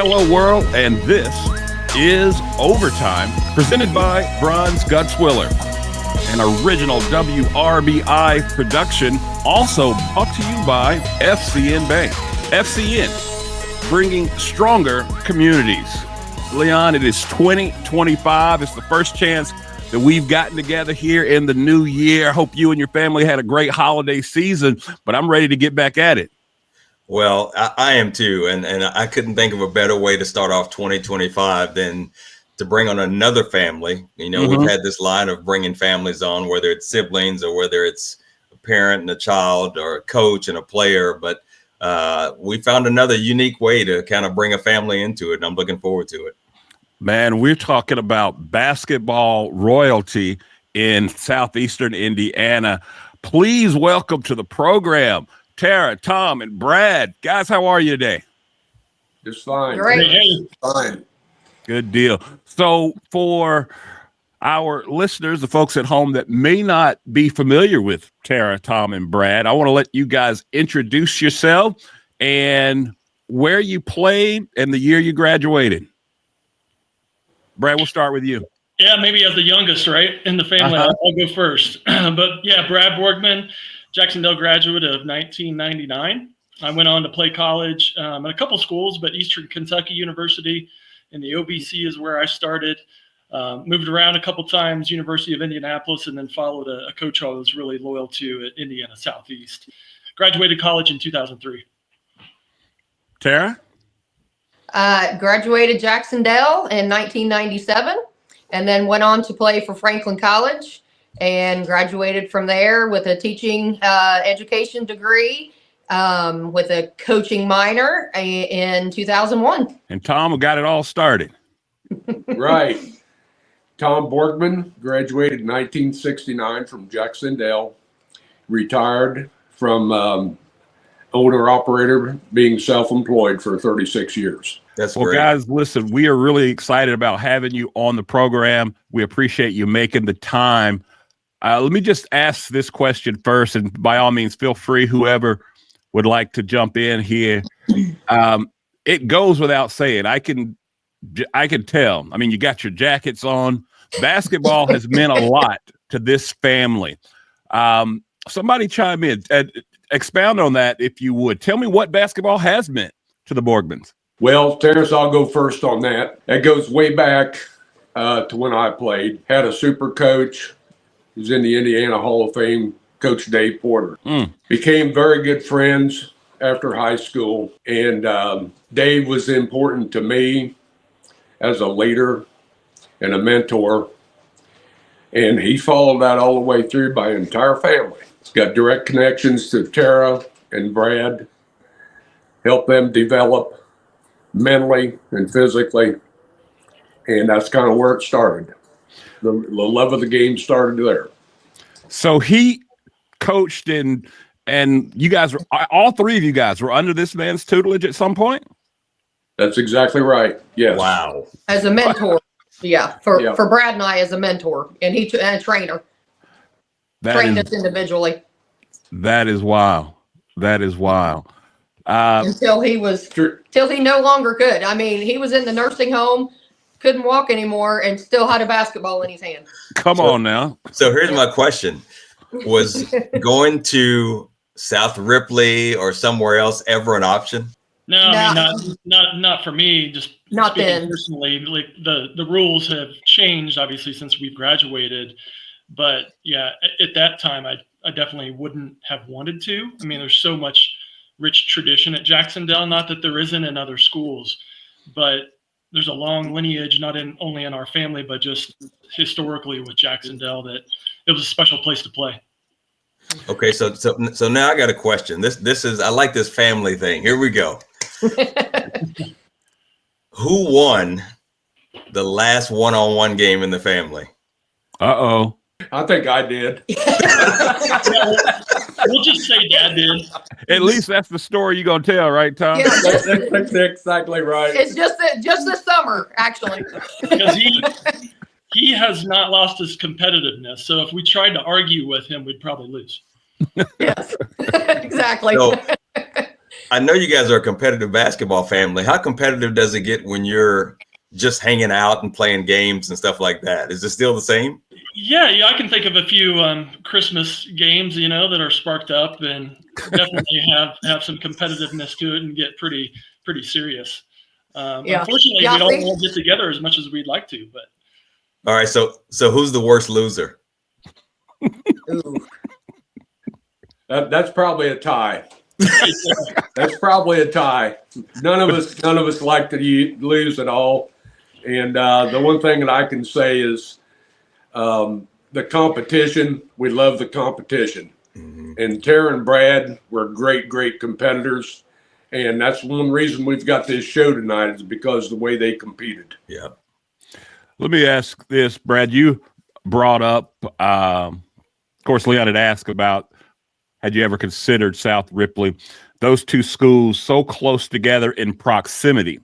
Hello world, and this is Overtime, presented by Bronze Gutswiller, an original WRBI production, also brought to you by FCN Bank. FCN, bringing stronger communities. Leon, it is 2025. It's the first chance that we've gotten together here in the new year. I hope you and your family had a great holiday season, but I'm ready to get back at it. Well, I am too, and I couldn't think of a better way to start off 2025 than to bring on another family. You know, we've had this line of bringing families on, whether it's siblings or whether it's a parent and a child or a coach and a player, but we found another unique way to kind of bring a family into it, and I'm looking forward to it. Man, we're talking about basketball royalty in southeastern Indiana. Please welcome to the program Tara, Tom, and Brad. Guys, how are you today? Just fine. Great. Fine. Good deal. So for our listeners, the folks at home that may not be familiar with Tara, Tom, and Brad, I want to let you guys introduce yourself and where you played and the year you graduated. Brad, we'll start with you. Yeah, maybe as the youngest, right, in the family, I'll go first. But yeah, Brad Borgman, Jac-Cen-Del graduate of 1999. I went on to play college at a couple schools, but Eastern Kentucky University in the OVC is where I started. Moved around a couple times, University of Indianapolis, and then followed a coach I was really loyal to at Indiana Southeast. Graduated college in 2003. Tara? Graduated Jac-Cen-Del in 1997, and then went on to play for Franklin College and graduated from there with a teaching education degree with a coaching minor in 2001. And Tom got it all started. Right. Tom Borgman graduated in 1969 from Jac-Cen-Del, retired from owner-operator, being self-employed for 36 years. That's well, great. Guys, listen, we are really excited about having you on the program. We appreciate you making the time. Let me just ask this question first, and by all means, feel free, whoever would like to jump in here. It goes without saying. I can tell. I mean, you got your jackets on. Basketball has meant a lot to this family. Somebody chime in. Expound on that, if you would. Tell me what basketball has meant to the Borgmans. Well, Terrence, I'll go first on that. It goes way back to when I played. Had a super coach. He was in the Indiana Hall of Fame, Coach Dave Porter. Became very good friends after high school. And Dave was important to me as a leader and a mentor. And he followed that all the way through my entire family. Got direct connections to Tara and Brad. Helped them develop mentally and physically. And that's kind of where it started. The love of the game started there. So he coached and you guys were, all three of you guys were under this man's tutelage at some point? That's exactly right. Yes. Wow. As a mentor. Yeah, for Brad and I as a mentor, and and a trainer. Trained us individually. That is wild. That is wild. Until he no longer could. I mean, he was in the nursing home, couldn't walk anymore, and still had a basketball in his hand. Come on now. So here's my question. Was going to South Ripley or somewhere else ever an option? No, I mean, not for me. Just not speaking then. Personally, like the rules have changed obviously since we've graduated. But yeah, at that time, I definitely wouldn't have wanted to. I mean, there's so much rich tradition at Jac-Cen-Del, not that there isn't in other schools, but there's a long lineage, not only in our family, but just historically with Jac-Cen-Del, that it was a special place to play. Okay, so now I got a question. This is, I like this family thing. Here we go. Who won the last one-on-one game in the family? Uh-oh. I think I did. We'll just say Dad did. At least that's the story you're going to tell, right, Tom? Yeah. That's exactly right. It's just this summer, actually. Because he has not lost his competitiveness. So if we tried to argue with him, we'd probably lose. Yes, exactly. So I know you guys are a competitive basketball family. How competitive does it get when you're just hanging out and playing games and stuff like that? Is it still the same? Yeah, I can think of a few Christmas games, that are sparked up and definitely have some competitiveness to it and get pretty serious. Unfortunately, we don't all get together as much as we'd like to. But all right, so who's the worst loser? That's probably a tie. That's probably a tie. None of us like to lose at all. And the one thing that I can say is the competition. We love the competition. Mm-hmm. And Tara and Brad were great competitors. And that's one reason we've got this show tonight is because of the way they competed. Yeah. Let me ask this, Brad. You brought up, of course, Leon had asked about, had you ever considered South Ripley? Those two schools so close together in proximity.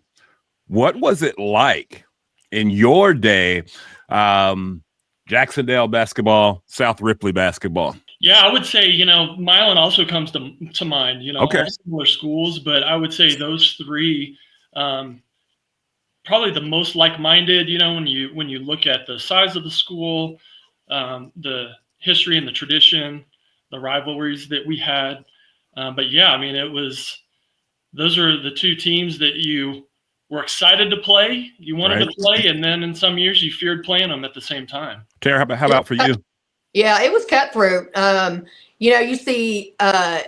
What was it like in your day, Jac-Cen-Del basketball, South Ripley basketball? Yeah, I would say, Milan also comes to mind, okay. All similar schools, but I would say those three, probably the most like-minded, when you look at the size of the school, the history and the tradition, the rivalries that we had. But yeah, I mean, those are the two teams that you were excited to play, you wanted to play, and then in some years you feared playing them at the same time. Tara, how about for you? Yeah, it was cutthroat. You see, of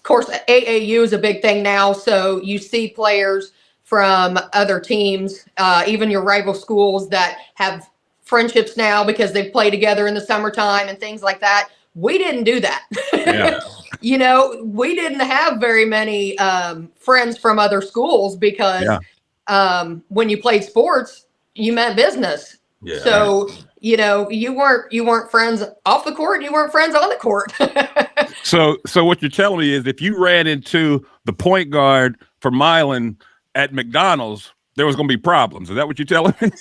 course, AAU is a big thing now. So you see players from other teams, even your rival schools that have friendships now because they've played together in the summertime and things like that. We didn't do that. Yeah. We didn't have very many friends from other schools because when you played sports, you meant business. Yeah. So, you weren't friends off the court, you weren't friends on the court. So what you're telling me is if you ran into the point guard for Milan at McDonald's, there was going to be problems. Is that what you're telling me?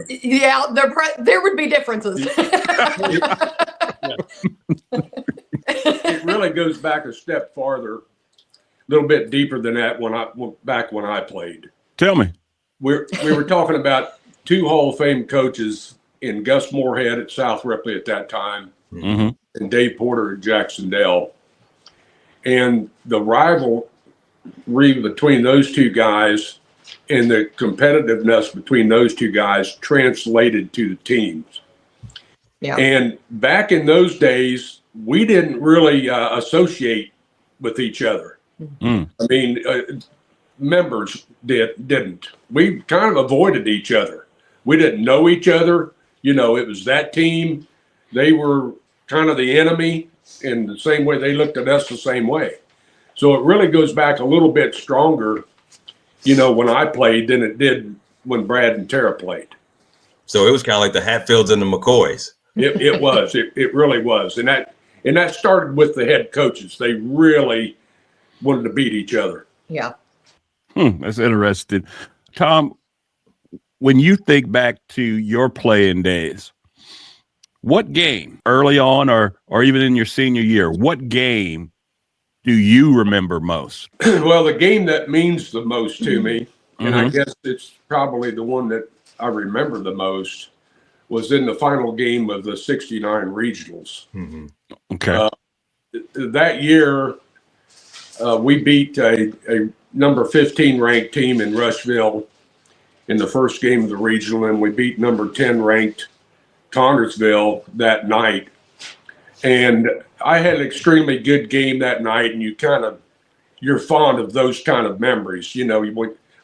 Yeah, there would be differences. It really goes back a step farther, a little bit deeper than that when I played. Tell me. We were talking about two Hall of Fame coaches in Gus Moorhead at South Ripley at that time, mm-hmm. and Dave Porter at Jac-Cen-Del. And the rivalry between those two guys and the competitiveness between those two guys translated to the teams. Yeah. And back in those days, we didn't really associate with each other. Mm. I mean, members didn't. We kind of avoided each other. We didn't know each other. It was that team. They were kind of the enemy in the same way. They looked at us the same way. So it really goes back a little bit stronger, when I played than it did when Brad and Tara played. So it was kind of like the Hatfields and the McCoys. It was. It really was. And that started with the head coaches. They really wanted to beat each other. Yeah. That's interesting. Tom, when you think back to your playing days, what game early on or even in your senior year, what game do you remember most? Well, the game that means the most to me, and I guess it's probably the one that I remember the most, was in the final game of the 69 regionals. Mm-hmm. Okay. That year, we beat a number 15 ranked team in Rushville in the first game of the regional, and we beat number 10 ranked Connersville that night. And I had an extremely good game that night, and you're fond of those kind of memories,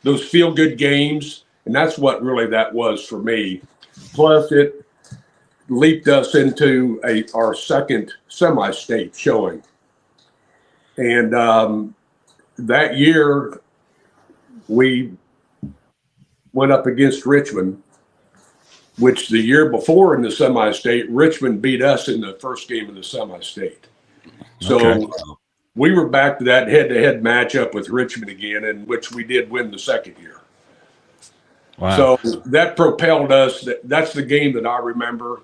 those feel good games. And that's what really that was for me. Plus it leaped us into our second semi-state showing. And that year we went up against Richmond, which the year before in the semi-state, Richmond beat us in the first game of the semi-state. So we were back to that head-to-head matchup with Richmond again, in which we did win the second year. Wow. So that propelled us. That's the game that I remember,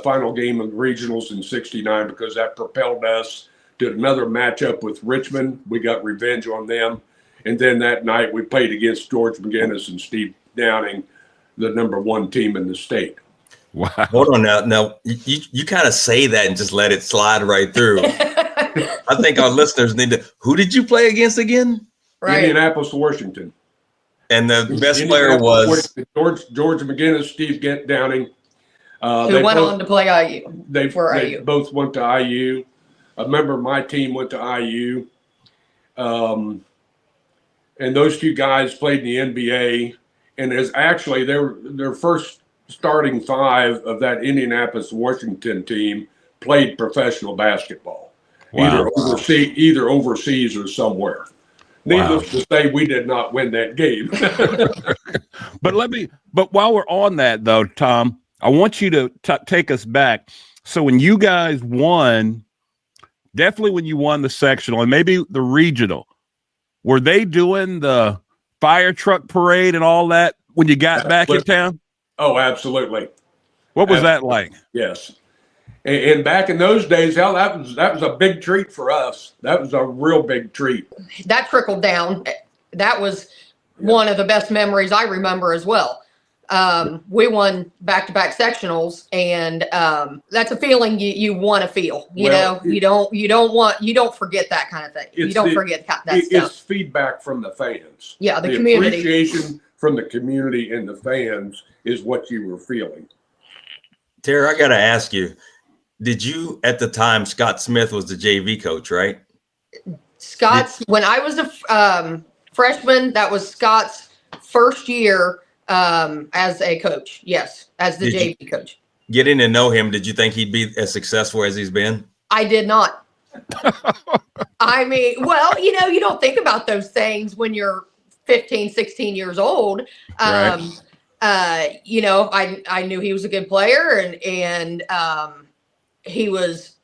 final game of regionals in 69, because that propelled us did another matchup with Richmond. We got revenge on them. And then that night we played against George McGinnis and Steve Downing, the number 1 team in the state. Wow. Hold on now. Now, you kind of say that and just let it slide right through. I think our listeners need to. Who did you play against again? Right. Indianapolis, Washington. And the best player was George McGinnis, Steve Downing. Who went on to play IU. They IU. both went to IU. A member of my team went to IU. And those 2 guys played in the NBA. And as actually their first starting 5 of that Indianapolis, Washington team played professional basketball. Wow. Either overseas or somewhere. Needless to say, we did not win that game. But while we're on that though, Tom, I want you to take us back. So when you guys won, definitely when you won the sectional and maybe the regional, were they doing the fire truck parade and all that when you got back in town? Oh, absolutely. What was that like? Yes. And back in those days, hell, that was a big treat for us. That was a real big treat. That trickled down. That was one of the best memories I remember as well. We won back-to-back sectionals, and that's a feeling you want to feel. You don't forget that kind of thing. You don't forget that stuff. It's feedback from the fans. Yeah, the community. Appreciation from the community and the fans is what you were feeling. Tara, I got to ask you, did you, at the time, Scott Smith was the JV coach, right? When I was a freshman, that was Scott's first year as a coach. Yes, as the JV coach. Getting to know him, did you think he'd be as successful as he's been? I did not. I mean, well, you don't think about those things when you're 15, 16 years old. Right. I knew he was a good player and he was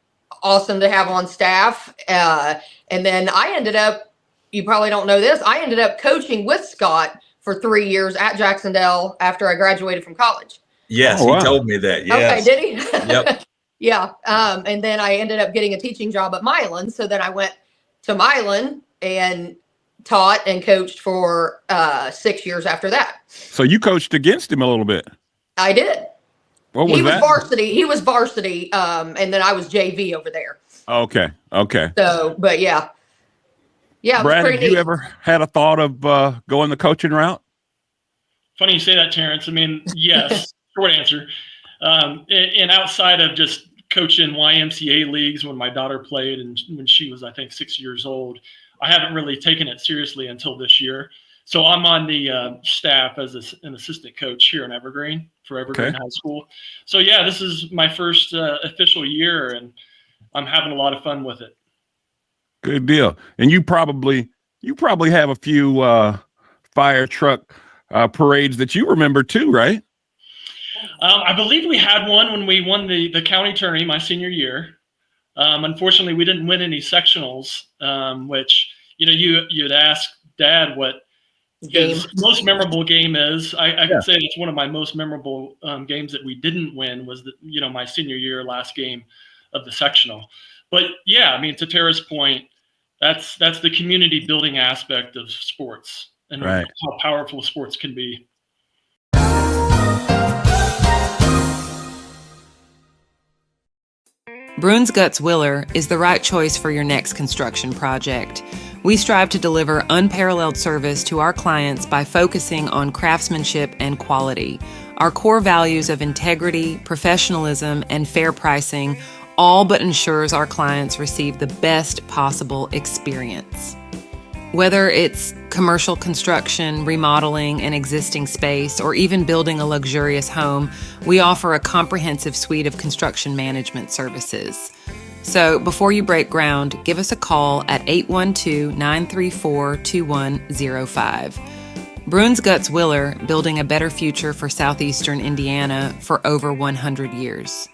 awesome to have on staff. And then I ended up, you probably don't know this, I ended up coaching with Scott for 3 years at Jac-Cen-Del after I graduated from college. Yes, he told me that. Yes. Okay, did he? Yep. Yeah. And then I ended up getting a teaching job at Milan. So then I went to Milan and taught and coached for 6 years after that. So you coached against him a little bit. I did. What was that? He was varsity. And then I was JV over there. Okay. So, but yeah. Yeah. Brad, have you ever had a thought of going the coaching route? Funny you say that, Terrence. I mean, yes, short answer. And outside of just coaching YMCA leagues when my daughter played and when she was, I think, 6 years old, I haven't really taken it seriously until this year. So I'm on the staff as an assistant coach here in Evergreen for Evergreen High School. So yeah, this is my first official year, and I'm having a lot of fun with it. Good deal. And you probably have a few fire truck parades that you remember too, right? I believe we had one when we won the county tourney my senior year. Unfortunately, we didn't win any sectionals, which, you'd ask Dad what his most memorable game is. I could say it's one of my most memorable games that we didn't win was my senior year last game of the sectional. But yeah, I mean, to Tara's point, that's the community building aspect of sports and how powerful sports can be. Bruins Guts Willer is the right choice for your next construction project. We strive to deliver unparalleled service to our clients by focusing on craftsmanship and quality. Our core values of integrity, professionalism, and fair pricing all but ensures our clients receive the best possible experience. Whether it's commercial construction, remodeling an existing space, or even building a luxurious home, we offer a comprehensive suite of construction management services. So before you break ground, give us a call at 812-934-2105. Bruins Guts Willer, building a better future for southeastern Indiana for over 100 years.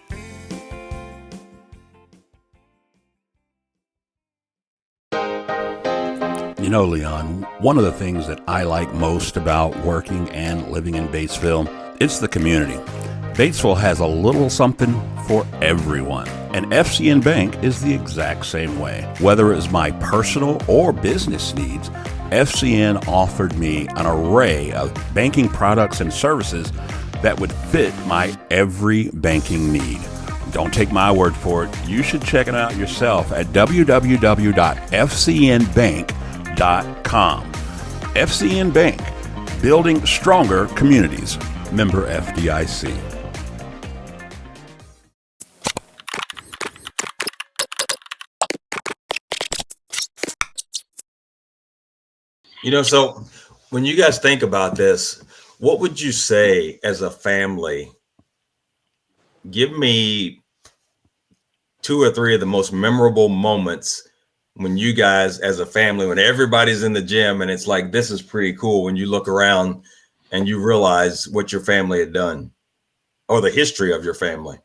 You know, Leon, one of the things that I like most about working and living in Batesville, it's the community. Batesville has a little something for everyone. And FCN Bank is the exact same way. Whether it's my personal or business needs, FCN offered me an array of banking products and services that would fit my every banking need. Don't take my word for it. You should check it out yourself at www.fcnbank.com. FCN Bank, building stronger communities. Member FDIC. So when you guys think about this, what would you say as a family? Give me 2 or 3 of the most memorable moments when you guys as a family, when everybody's in the gym and it's like, this is pretty cool, when you look around and you realize what your family had done or the history of your family.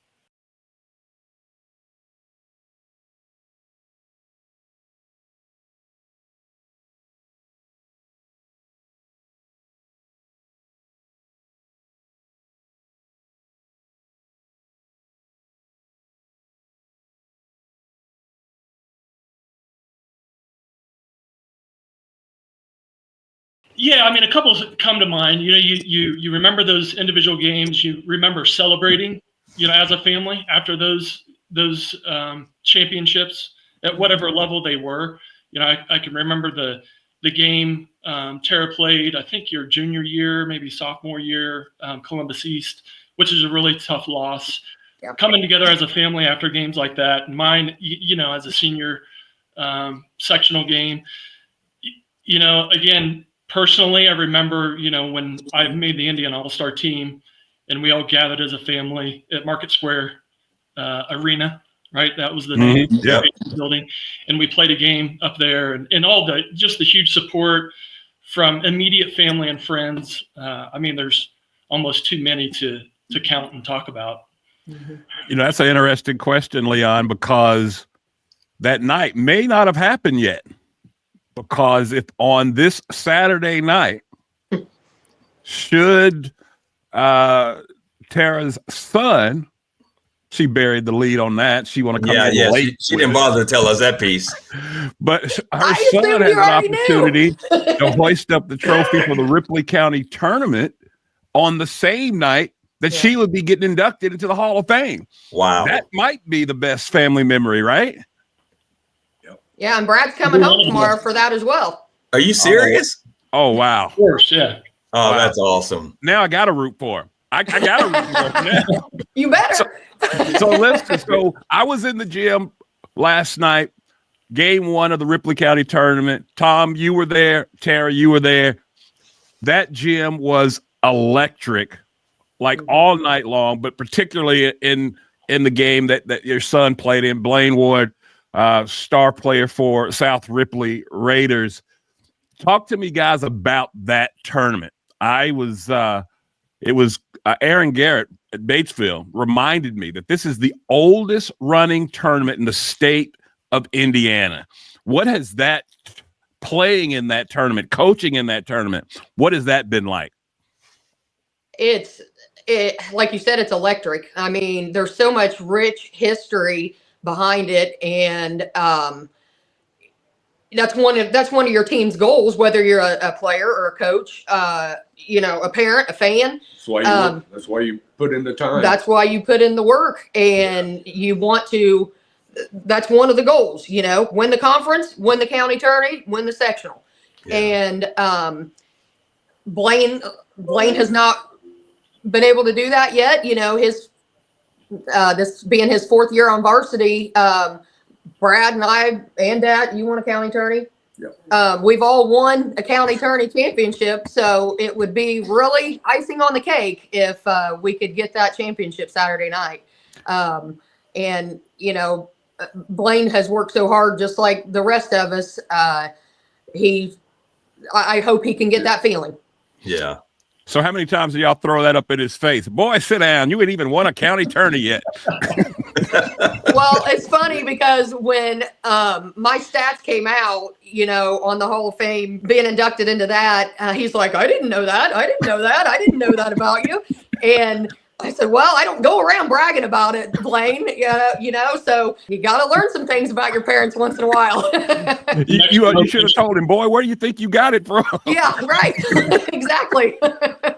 Yeah, I mean, a couple come to mind. You remember those individual games. You remember celebrating, as a family after those championships at whatever level they were. I can remember the game Tara played, I think your junior year, maybe sophomore year, Columbus East, which is a really tough loss. Yep. Coming together as a family after games like that. And mine, as a senior sectional game, again, personally, I remember, when I made the Indian All-Star team and we all gathered as a family at Market Square Arena, right? That was the name of the building. And we played a game up there and all the huge support from immediate family and friends. I mean, there's almost too many to count and talk about. Mm-hmm. That's an interesting question, Leon, because that night may not have happened yet. Because if on this Saturday night, should Tara's son, she buried the lead on that. She want to come in late. She didn't bother to tell us that piece. But her son had an opportunity to hoist up the trophy for the Ripley County Tournament on the same night that she would be getting inducted into the Hall of Fame. Wow. That might be the best family memory, right? Yeah, and Brad's coming home tomorrow for that as well. Are you serious? Oh, wow. Of course, yeah. Oh, wow. That's awesome. Now I got to root for him. I got to root for him now. You better. So I was in the gym last night, game 1 of the Ripley County Tournament. Tom, you were there. Tara, you were there. That gym was electric, like all night long, but particularly in the game that your son played in, Blaine Ward. Star player for South Ripley Raiders. Talk to me, guys, about that tournament. It was Aaron Garrett at Batesville reminded me that this is the oldest running tournament in the state of Indiana. What has that playing in that tournament, coaching in that tournament, what has that been like? It like you said, it's electric. I mean, there's so much rich history behind it, and that's one of your team's goals, whether you're a player or a coach, a parent, a fan. That's why you put in the time. That's why you put in the work, and you want to. That's one of the goals. Win the conference, win the county tourney, win the sectional, and Blaine has not been able to do that yet. This being his 4th year on varsity, Brad and I and Dad, you won a county tourney. Yep. We've all won a county tourney championship, so it would be really icing on the cake if we could get that championship Saturday night. And Blaine has worked so hard, just like the rest of us. I hope he can get that feeling. Yeah. So how many times do y'all throw that up in his face? Boy, sit down. You ain't even won a county tourney yet. Well, it's funny because when my stats came out, on the Hall of Fame, being inducted into that, he's like, I didn't know that. I didn't know that. I didn't know that about you. And I said, well, I don't go around bragging about it, Blaine. So you got to learn some things about your parents once in a while. You should have told him, boy, where do you think you got it from? Yeah, right. Exactly.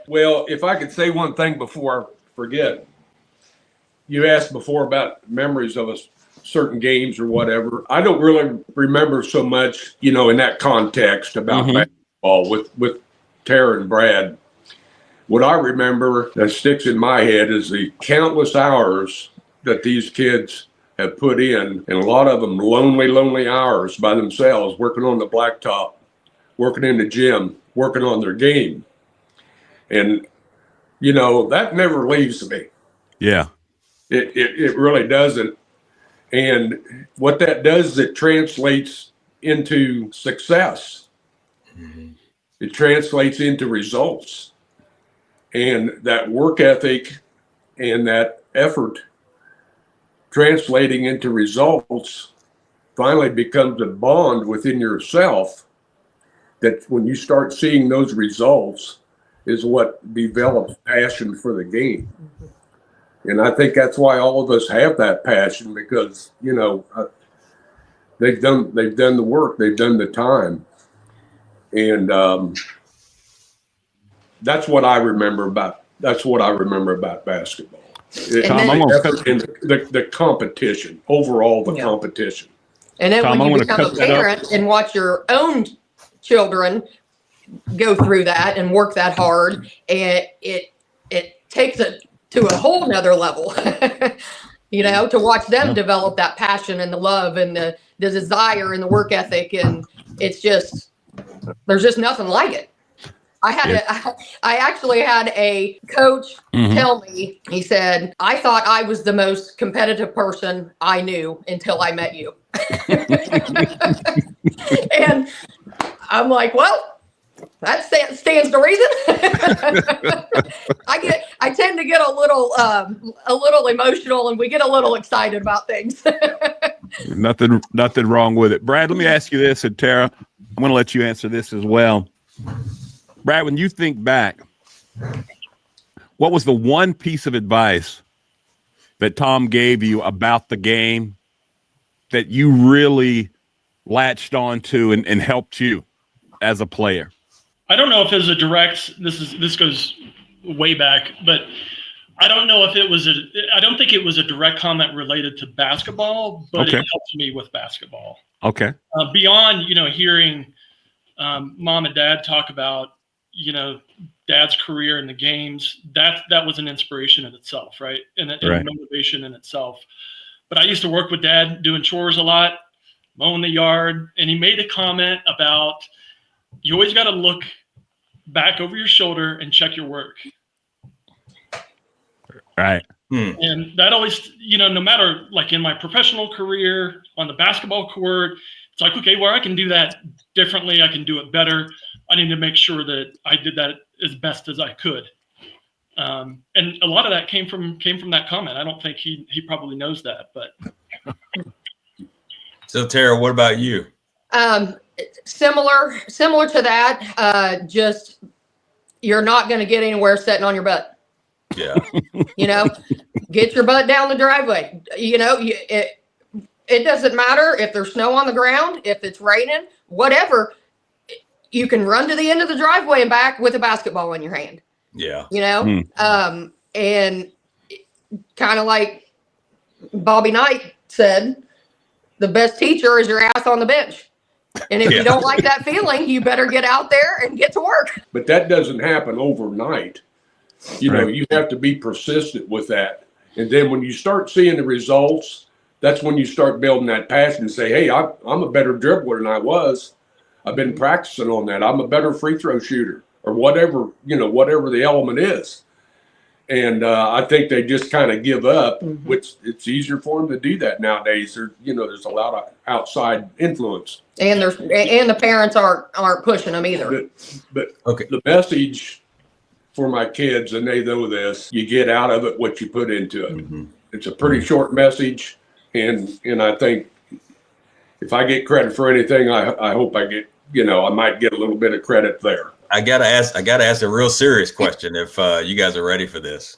Well, if I could say one thing before I forget, you asked before about memories of certain games or whatever. I don't really remember so much, in that context about basketball with Tara and Brad. What I remember that sticks in my head is the countless hours that these kids have put in, and a lot of them lonely hours by themselves, working on the blacktop, working in the gym, working on their game. And, that never leaves me. Yeah. It really doesn't. And what that does is it translates into success. It translates into results. And that work ethic and that effort translating into results finally becomes a bond within yourself that when you start seeing those results is what develops passion for the game. And I think that's why all of us have that passion, because, they've done the work, they've done the time. And that's what I remember about basketball. The competition, overall, the competition. And then Tom, when I you wanna become a cut that up. parent and watch your own children go through that and work that hard, and it takes it to a whole nother level. To watch them develop that passion and the love and the desire and the work ethic, and there's just nothing like it. I actually had a coach tell me, he said, I thought I was the most competitive person I knew until I met you. And I'm like, well, that stands to reason. I tend to get a little emotional, and we get a little excited about things. Nothing wrong with it. Brad, let me ask you this, and Tara, I'm going to let you answer this as well. Brad, when you think back, what was the one piece of advice that Tom gave you about the game that you really latched onto and helped you as a player? I don't know if it was a direct, this goes way back, but I don't know if I don't think it was a direct comment related to basketball, but it helped me with basketball. Okay. Beyond, hearing mom and dad talk about, dad's career in the games, that was an inspiration in itself, right? And a motivation in itself. But I used to work with dad doing chores a lot, mowing the yard, and he made a comment about, you always got to look back over your shoulder and check your work. Right. And that always, no matter, like in my professional career, on the basketball court, it's like, okay, where I can do that differently, I can do it better. I need to make sure that I did that as best as I could. And a lot of that came from that comment. I don't think he probably knows that, but. So Tara, what about you? Similar to that, just you're not going to get anywhere sitting on your butt. Yeah. Get your butt down the driveway. It doesn't matter if there's snow on the ground, if it's raining, whatever. You can run to the end of the driveway and back with a basketball in your hand. Yeah. And kind of like Bobby Knight said, the best teacher is your ass on the bench. And if you don't like that feeling, you better get out there and get to work. But that doesn't happen overnight. You have to be persistent with that. And then when you start seeing the results, that's when you start building that passion and say, hey, I'm a better dribbler than I was. I've been practicing on that. I'm a better free throw shooter, or whatever the element is. And I think they just kind of give up, which it's easier for them to do that nowadays. There's a lot of outside influence. And the parents aren't pushing them either. But the message for my kids, and they know this, you get out of it what you put into it. It's a pretty short message. And I think if I get credit for anything, I hope I get, I might get a little bit of credit there. I gotta ask a real serious question if you guys are ready for this.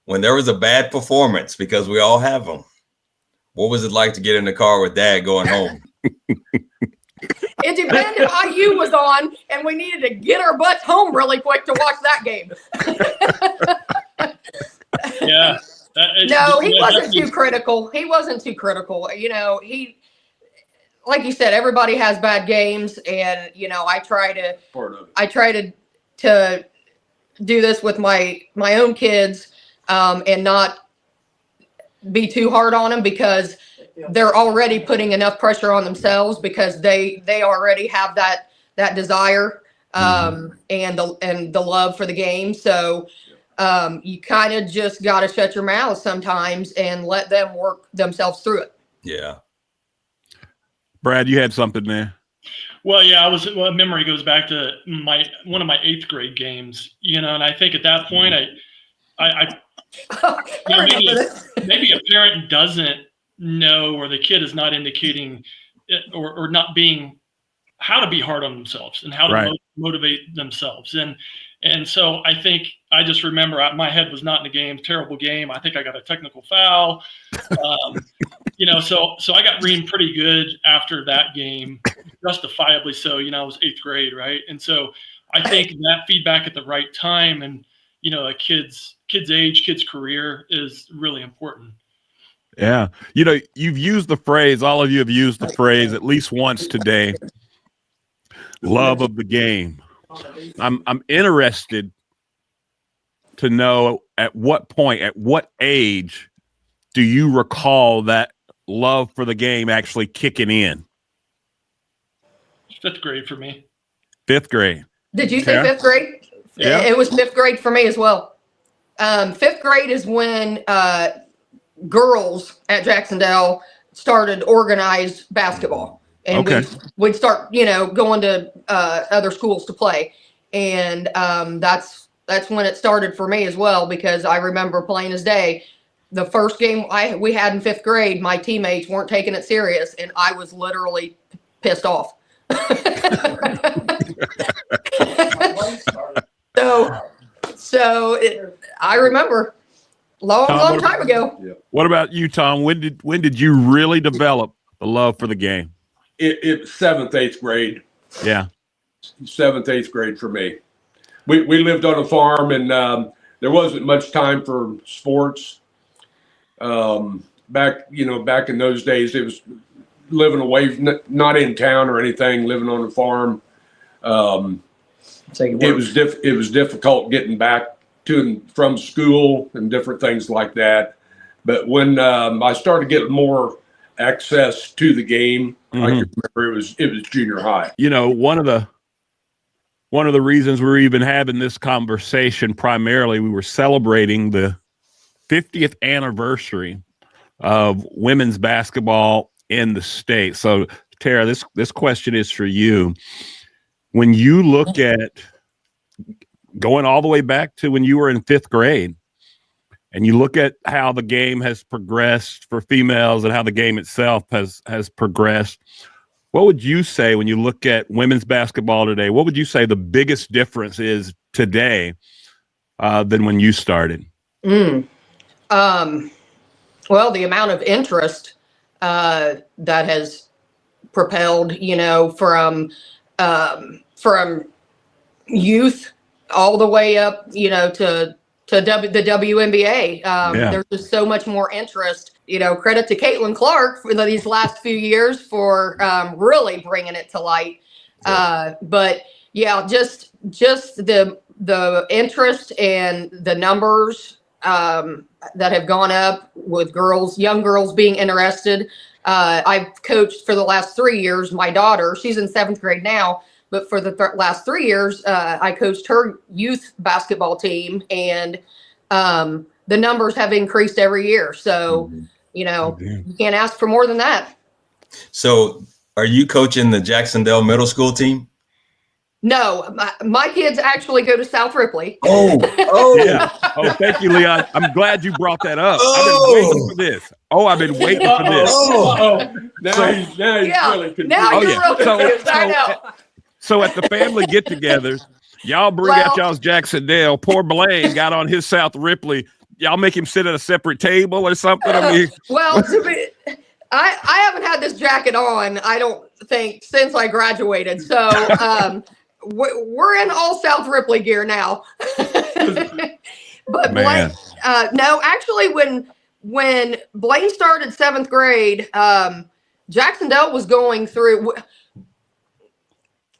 when there was a bad performance, because we all have them, what was it like to get in the car with Dad going home? It depended if IU was on and we needed to get our butts home really quick to watch that game. Yeah. No, he wasn't too critical. He wasn't too critical. You know, like you said, everybody has bad games, and you know, I try to do this with my own kids, and not be too hard on them, because they're already putting enough pressure on themselves, because they already have that desire, and the love for the game. So you kind of just got to shut your mouth sometimes and let them work themselves through it. Yeah. Brad, you had something there. Well, yeah, memory goes back to one of my 8th grade games, you know, and I think at that point, maybe a parent doesn't know, or the kid is not indicating or not being how to be hard on themselves and how to motivate themselves. And so I think I just remember my head was not in the game, terrible game. I think I got a technical foul. You know, so I got reamed pretty good after that game, justifiably so. You know, I was 8th grade, right? And so I think that feedback at the right time, and you know, a kid's age, kid's career is really important. Yeah. You know, you've used the phrase, all of you have used the phrase at least once today, love of the game. I'm interested to know at what point, at what age do you recall that love for the game actually kicking in? 5th grade for me. 5th grade. Did you say 5th grade? Yeah. It was 5th grade for me as well. 5th grade is when girls at Jac-Cen-Del started organized basketball, and we'd start, you know, going to other schools to play, and that's when it started for me as well, because I remember plain as day, the first game we had in 5th grade, my teammates weren't taking it serious, and I was literally pissed off. I remember long time ago. What about you, Tom? When did you really develop the love for the game? It 7th, 8th grade. Yeah. 7th, 8th grade for me. We lived on a farm, and there wasn't much time for sports. Back in those days, it was living away, not in town or anything, living on a farm. It was difficult getting back to and from school and different things like that. But when I started getting more access to the game, I can remember it was junior high. You know, one of the reasons we're even having this conversation, primarily, we were celebrating the 50th anniversary of women's basketball in the state. So, Tara, this question is for you. When you look at going all the way back to when you were in 5th grade, and you look at how the game has progressed for females and how the game itself has progressed, what would you say when you look at women's basketball today? What would you say the biggest difference is today than when you started? Well, the amount of interest that has propelled, you know, from youth all the way up, you know, to the WNBA. There's just so much more interest. You know, credit to Caitlin Clark for these last few years for really bringing it to light. But yeah, just the interest and the numbers that have gone up with young girls being interested. I've coached for the last 3 years. My daughter, she's in 7th grade now, but for the last 3 years, I coached her youth basketball team, and the numbers have increased every year. So, you know, you can't ask for more than that. So are you coaching the Jac-Cen-Del middle school team? No, my kids actually go to South Ripley. Yeah. Oh, thank you, Leon. I'm glad you brought that up. I've been waiting for this. I've been waiting for this. Now he's really confused. Now you're real confused. I know. So at the family get-togethers, y'all bring out y'all's Jac-Cen-Del. Poor Blaine got on his South Ripley y'all make him sit at a separate table or something? I mean, Well, I haven't had this jacket on, I don't think, since I graduated. So we're in all South Ripley gear now. But Man. Blaine, no, actually, when Blaine started 7th grade, Jac-Cen-Del was going through.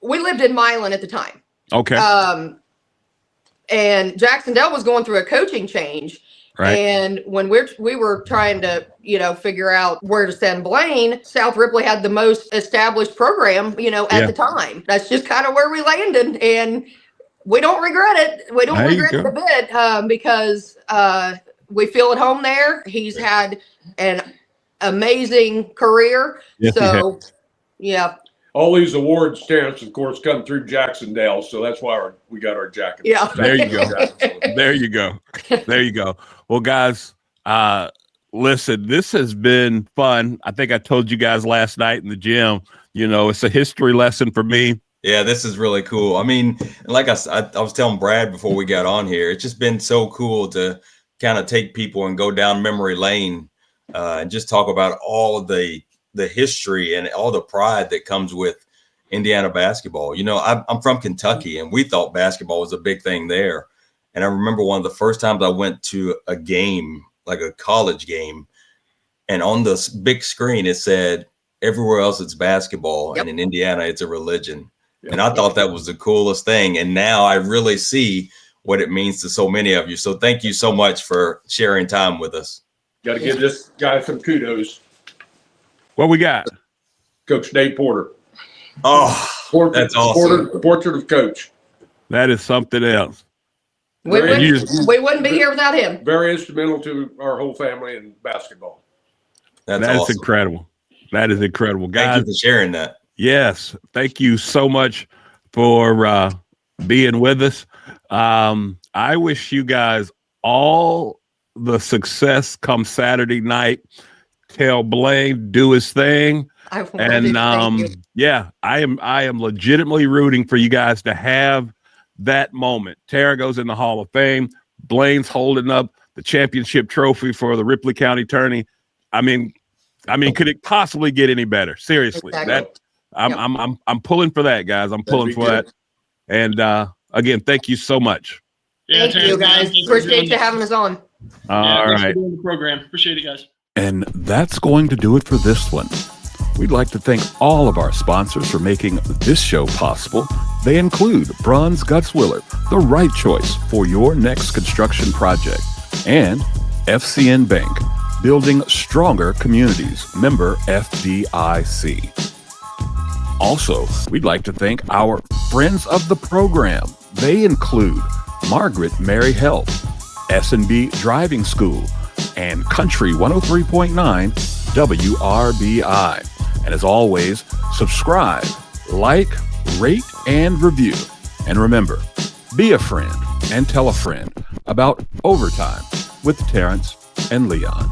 We lived in Milan at the time. okay. And Jac-Cen-Del was going through a coaching change. Right. And when we were trying to, figure out where to send Blaine, South Ripley had the most established program, at the time. That's just kind of where we landed. And we don't regret it. We don't There you regret it a bit because we feel at home there. He's had an amazing career. Yes, he So, yeah. All these award stamps, of course, come through Jac-Cen-Del, so that's why we got our jacket. Yeah. There you go. There you go. There you go. Well, guys, listen, this has been fun. I think I told you guys last night in the gym, it's a history lesson for me. Yeah, this is really cool. I mean, like I was telling Brad before we got on here, it's just been so cool to kind of take people and go down memory lane and just talk about all the history and all the pride that comes with Indiana basketball. I'm from Kentucky, and we thought basketball was a big thing there. And I remember one of the first times I went to a game, like a college game, and on the big screen, it said, everywhere else it's basketball, Yep. and in Indiana, it's a religion. Yep. And I thought that was the coolest thing. And now I really see what it means to so many of you. So thank you so much for sharing time with us. Got to give this guy some kudos. What we got? Coach Dave Porter. Oh, that's awesome. Portrait of Coach. That is something else. We Very- wouldn't be here without him. Very instrumental to our whole family in basketball. That's That is awesome. incredible. That is incredible. Thank Guys, you for sharing that. yes, thank you so much for being with us. I wish you guys all the success come Saturday night. Tell Blaine do his thing. I will And do. Thank you. yeah, I am legitimately rooting for you guys to have that moment. Tara goes in the Hall of Fame. Blaine's holding up the championship trophy for the Ripley County Tourney. I mean, could it possibly get any better? Seriously, Exactly. I'm pulling for that, guys. I'm pulling for good. that. And again, thank you so much. Yeah, Thank Terrence, you, guys. thanks for Appreciate doing you having us on. All thanks for right. doing the program. Appreciate it, guys. And that's going to do it for this one. We'd like to thank all of our sponsors for making this show possible. They include Bronze Gutzwiller, the right choice for your next construction project, and FCN Bank, building stronger communities, member FDIC. Also, we'd like to thank our friends of the program. They include Margaret Mary Health, S&B Driving School, and Country 103.9 WRBI. And as always, subscribe, like, rate, and review. And remember, be a friend and tell a friend about Overtime with Terrence and Leon.